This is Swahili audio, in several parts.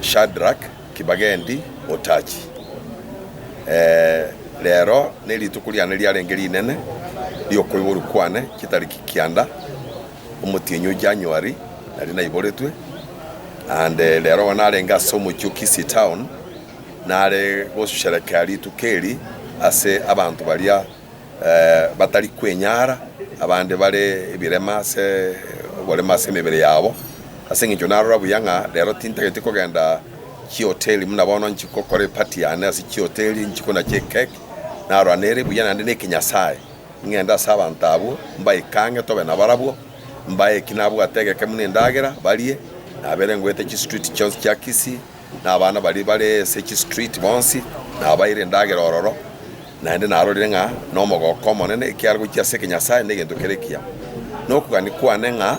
Shadrack Kibagendi Otachi. Lero nelitukuliana lyalengeri inene lyokoiburu kwane kitariki kianda umutinyu January nali naiboretwe and lero wanalenga somo Kisi town nale gosherekea litukeli ase abantu balia batali kwenyara abande bale ebirema se bolema se mebere yabo ase ngicho narora buyanga lero tintegete kogenda hoteli munabona nchikokore party yana ase hoteli nchikona cake na ranere buyana ndene kinyasaye ngenda saba ntabu mbaye kange tobe na barabwo mbaye kinabu ategeke munendagera balie na bere ngwete street chance kya Kisi na abana bali se street bonsi na bayire ndagera ororo na ndi narorire nga no mogoko monene ikyargo kya se kinyasaye ndegento kerekia no kugani kwane nga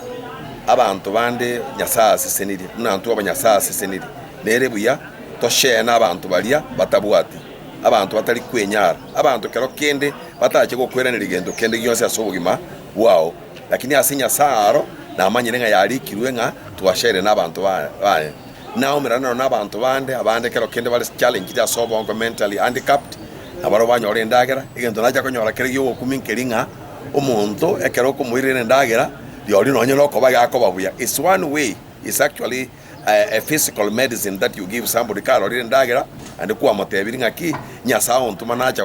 abantu bande nyasaye seseniri munantu abanyasaye seseniri nere buya toshe na abantu balia batabwati abantu batali kwenyara abantu kero kende batache gokwera rigendo kende gyose asobugima wao lakini asinya saaro na amanyire nga yalikirwe nga tuwashere n'abantu bae nawo mirana n'abantu bande abande kero kende bali challenge ya sobo mentally handicapped abaro banyore ndagera igendo naja konyora kere yo kuminkeringa omuntu ekero kumwirire ndagera yori nonye no koba yako babuya. It's one way. It's actually a physical medicine that you give somebody karo ndagera and kuwa motebiri ngaki nyasao ntuma nacha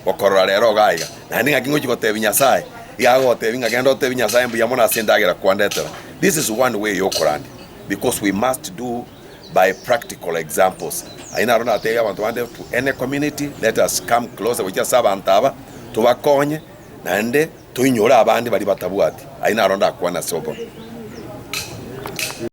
gokorora lero gaiga na ninga kingo chikotebi nyasaye yago tebi ngagendo tebi nyasaye mbu yamona sendagera kwandetera. This is one way yokorandi because we must do by practical examples. Aina rona tega abantu bande to any community, let us come closer with saba antaba tubakonye nande tuinyora abandi bali batabwati aina ronda kwana sobo.